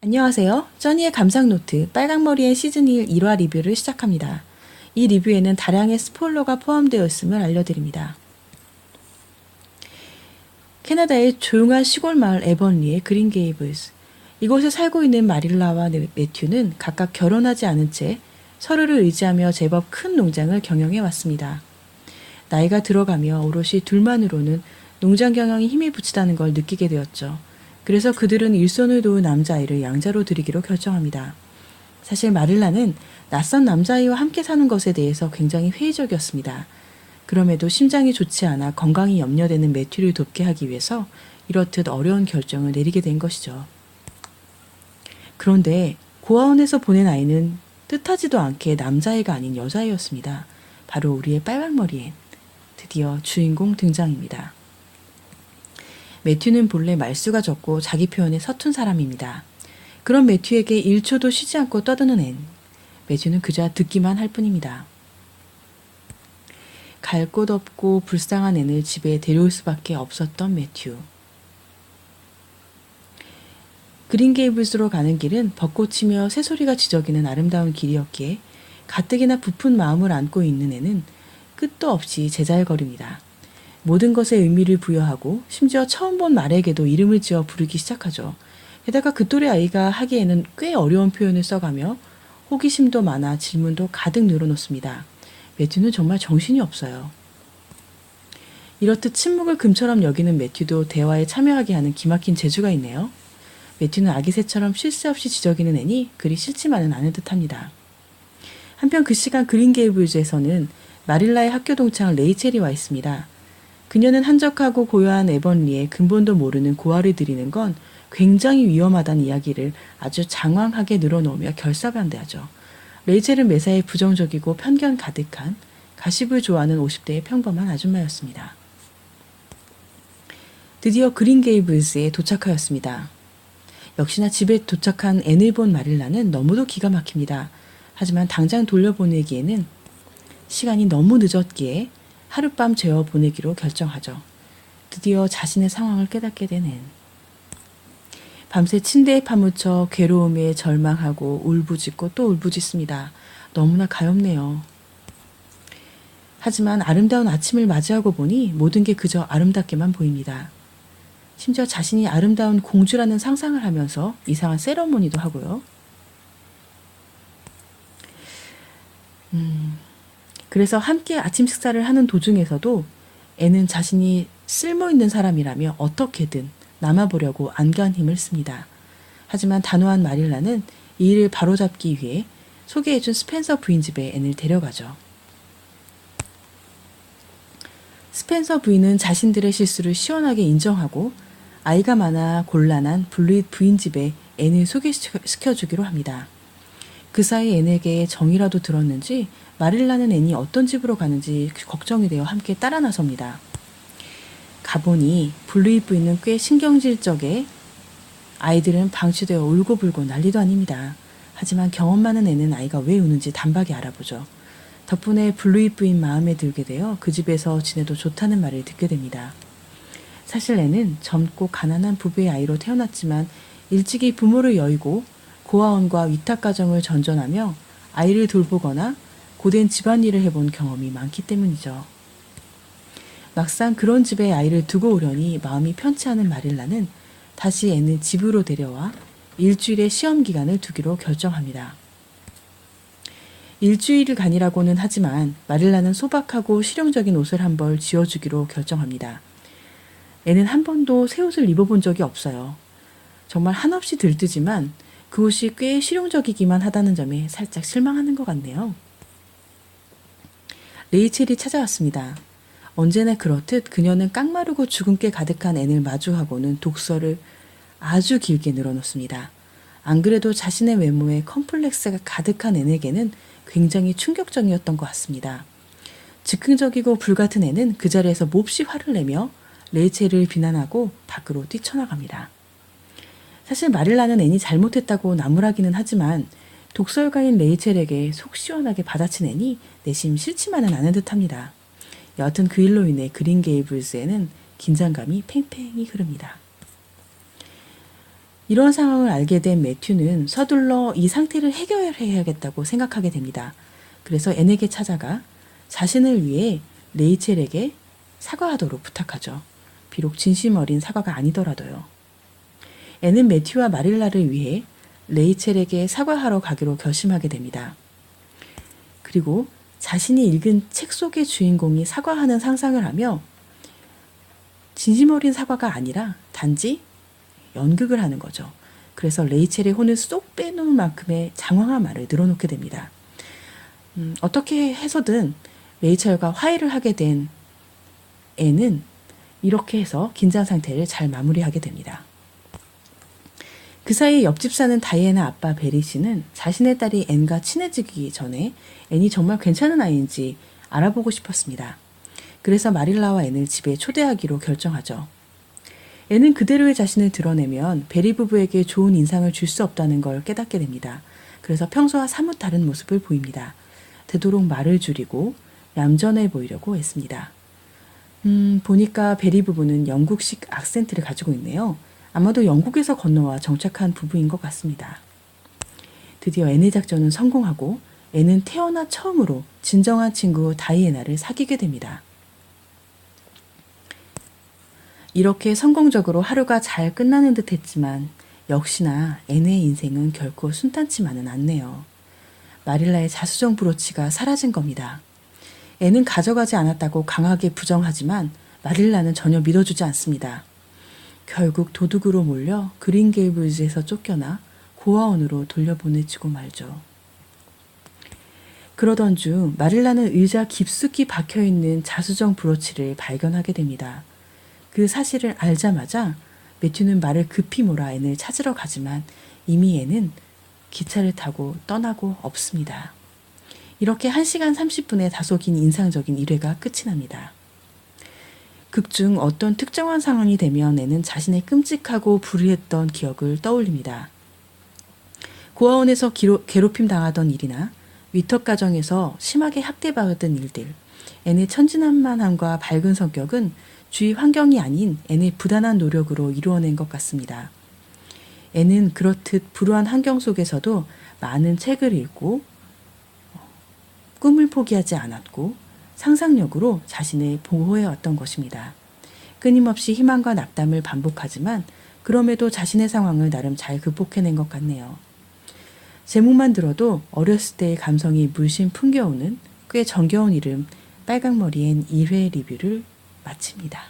안녕하세요. 써니의 감상노트 빨강머리의 시즌1 1화 리뷰를 시작합니다. 이 리뷰에는 다량의 스포일러가 포함되어 있음을 알려드립니다. 캐나다의 조용한 시골 마을 에번리의 그린 게이블스. 이곳에 살고 있는 마릴라와 매튜는 각각 결혼하지 않은 채 서로를 의지하며 제법 큰 농장을 경영해 왔습니다. 나이가 들어가며 오롯이 둘만으로는 농장 경영에 힘이 붙이다는 걸 느끼게 되었죠. 그래서 그들은 일손을 도울 남자아이를 양자로 들이기로 결정합니다. 사실 마릴라는 낯선 남자아이와 함께 사는 것에 대해서 굉장히 회의적이었습니다. 그럼에도 심장이 좋지 않아 건강이 염려되는 매튜를 돕게 하기 위해서 이렇듯 어려운 결정을 내리게 된 것이죠. 그런데 고아원에서 보낸 아이는 뜻하지도 않게 남자아이가 아닌 여자아이였습니다. 바로 우리의 빨강머리 앤. 드디어 주인공 등장입니다. 매튜는 본래 말수가 적고 자기 표현에 서툰 사람입니다. 그런 매튜에게 1초도 쉬지 않고 떠드는 앤. 매튜는 그저 듣기만 할 뿐입니다. 갈 곳 없고 불쌍한 앤을 집에 데려올 수밖에 없었던 매튜. 그린 게이블스로 가는 길은 벚꽃이며 새소리가 지저귀는 아름다운 길이었기에 가뜩이나 부푼 마음을 안고 있는 앤은 끝도 없이 제잘거립니다. 모든 것에 의미를 부여하고 심지어 처음 본 말에게도 이름을 지어 부르기 시작하죠. 게다가 그 또래 아이가 하기에는 꽤 어려운 표현을 써가며 호기심도 많아 질문도 가득 늘어놓습니다. 매튜는 정말 정신이 없어요. 이렇듯 침묵을 금처럼 여기는 매튜도 대화에 참여하게 하는 기막힌 재주가 있네요. 매튜는 아기 새처럼 쉴 새 없이 지저귀는 애니 그리 싫지만은 않은 듯합니다. 한편 그 시간 그린 게이블즈에서는 마릴라의 학교 동창 레이첼이 와 있습니다. 그녀는 한적하고 고요한 에번리에 근본도 모르는 고아를 들이는 건 굉장히 위험하다는 이야기를 아주 장황하게 늘어놓으며 결사반대하죠. 레이첼은 매사에 부정적이고 편견 가득한 가십을 좋아하는 50대의 평범한 아줌마였습니다. 드디어 그린 게이블스에 도착하였습니다. 역시나 집에 도착한 앤을 본 마릴라는 너무도 기가 막힙니다. 하지만 당장 돌려보내기에는 시간이 너무 늦었기에 하룻밤 재워 보내기로 결정하죠. 드디어 자신의 상황을 깨닫게 된 앤. 밤새 침대에 파묻혀 괴로움에 절망하고 울부짖고 또 울부짖습니다. 너무나 가엾네요. 하지만 아름다운 아침을 맞이하고 보니 모든 게 그저 아름답게만 보입니다. 심지어 자신이 아름다운 공주라는 상상을 하면서 이상한 세러모니도 하고요. 그래서 함께 아침 식사를 하는 도중에서도 애는 자신이 쓸모있는 사람이라며 어떻게든 남아보려고 안간 힘을 씁니다. 하지만 단호한 마릴라는 이 일을 바로잡기 위해 소개해준 스펜서 부인 집에 앤을 데려가죠. 스펜서 부인은 자신들의 실수를 시원하게 인정하고 아이가 많아 곤란한 블루잇 부인 집에 앤을 소개시켜주기로 합니다. 그 사이 앤에게 정이라도 들었는지 마릴라는 앤이 어떤 집으로 가는지 걱정이 되어 함께 따라 나섭니다. 가보니 블루잇 부인은 꽤 신경질적에 아이들은 방치되어 울고불고 난리도 아닙니다. 하지만 경험 많은 앤은 아이가 왜 우는지 단박에 알아보죠. 덕분에 블루잇 부인 마음에 들게 되어 그 집에서 지내도 좋다는 말을 듣게 됩니다. 사실 앤은 젊고 가난한 부부의 아이로 태어났지만 일찍이 부모를 여의고 고아원과 위탁가정을 전전하며 아이를 돌보거나 고된 집안일을 해본 경험이 많기 때문이죠. 막상 그런 집에 아이를 두고 오려니 마음이 편치 않은 마릴라는 다시 앤을 집으로 데려와 일주일의 시험 기간을 두기로 결정합니다. 일주일간이라고는 하지만 마릴라는 소박하고 실용적인 옷을 한 벌 지어주기로 결정합니다. 앤은 한 번도 새 옷을 입어본 적이 없어요. 정말 한없이 들뜨지만 그 옷이 꽤 실용적이기만 하다는 점에 살짝 실망하는 것 같네요. 레이첼이 찾아왔습니다. 언제나 그렇듯 그녀는 깡마르고 주근깨 가득한 앤을 마주하고는 독서를 아주 길게 늘어놓습니다. 안 그래도 자신의 외모에 컴플렉스가 가득한 앤에게는 굉장히 충격적이었던 것 같습니다. 즉흥적이고 불같은 앤은 그 자리에서 몹시 화를 내며 레이첼을 비난하고 밖으로 뛰쳐나갑니다. 사실 마릴라는 앤이 잘못했다고 나무라기는 하지만 독설가인 레이첼에게 속 시원하게 받아친 앤이 내심 싫지만은 않은 듯합니다. 여하튼 그 일로 인해 그린 게이블스에는 긴장감이 팽팽히 흐릅니다. 이런 상황을 알게 된 매튜는 서둘러 이 상태를 해결해야겠다고 생각하게 됩니다. 그래서 앤에게 찾아가 자신을 위해 레이첼에게 사과하도록 부탁하죠. 비록 진심 어린 사과가 아니더라도요. 앤은 매튜와 마릴라를 위해 레이첼에게 사과하러 가기로 결심하게 됩니다. 그리고 자신이 읽은 책 속의 주인공이 사과하는 상상을 하며 진심 어린 사과가 아니라 단지 연극을 하는 거죠. 그래서 레이첼의 혼을 쏙 빼놓을 만큼의 장황한 말을 늘어놓게 됩니다. 어떻게 해서든 레이첼과 화해를 하게 된 앤은 이렇게 해서 긴장 상태를 잘 마무리하게 됩니다. 그 사이 옆집 사는 다이애나 아빠 베리 씨는 자신의 딸이 앤과 친해지기 전에 앤이 정말 괜찮은 아이인지 알아보고 싶었습니다. 그래서 마릴라와 앤을 집에 초대하기로 결정하죠. 앤은 그대로의 자신을 드러내면 베리 부부에게 좋은 인상을 줄 수 없다는 걸 깨닫게 됩니다. 그래서 평소와 사뭇 다른 모습을 보입니다. 되도록 말을 줄이고 얌전해 보이려고 했습니다. 보니까 베리 부부는 영국식 악센트를 가지고 있네요. 아마도 영국에서 건너와 정착한 부부인 것 같습니다. 드디어 앤의 작전은 성공하고 앤은 태어나 처음으로 진정한 친구 다이애나를 사귀게 됩니다. 이렇게 성공적으로 하루가 잘 끝나는 듯 했지만 역시나 앤의 인생은 결코 순탄치만은 않네요. 마릴라의 자수정 브로치가 사라진 겁니다. 앤은 가져가지 않았다고 강하게 부정하지만 마릴라는 전혀 믿어주지 않습니다. 결국 도둑으로 몰려 그린게이블즈에서 쫓겨나 고아원으로 돌려보내지고 말죠. 그러던 중 마릴라는 의자 깊숙이 박혀있는 자수정 브로치를 발견하게 됩니다. 그 사실을 알자마자 매튜는 말을 급히 몰아 앤을 찾으러 가지만 이미 앤은 기차를 타고 떠나고 없습니다. 이렇게 1시간 30분의 다소 긴 인상적인 1회가 끝이 납니다. 극 중 어떤 특정한 상황이 되면 앤은 자신의 끔찍하고 불의했던 기억을 떠올립니다. 고아원에서 괴롭힘 당하던 일이나 위턱 가정에서 심하게 학대받은 일들, 앤의 천진난만함과 밝은 성격은 주위 환경이 아닌 앤의 부단한 노력으로 이루어낸 것 같습니다. 앤은 그렇듯 불우한 환경 속에서도 많은 책을 읽고 꿈을 포기하지 않았고 상상력으로 자신을 보호해왔던 것입니다. 끊임없이 희망과 낙담을 반복하지만 그럼에도 자신의 상황을 나름 잘 극복해낸 것 같네요. 제목만 들어도 어렸을 때의 감성이 물씬 풍겨오는 꽤 정겨운 이름 빨강머리엔 1회 리뷰를 마칩니다.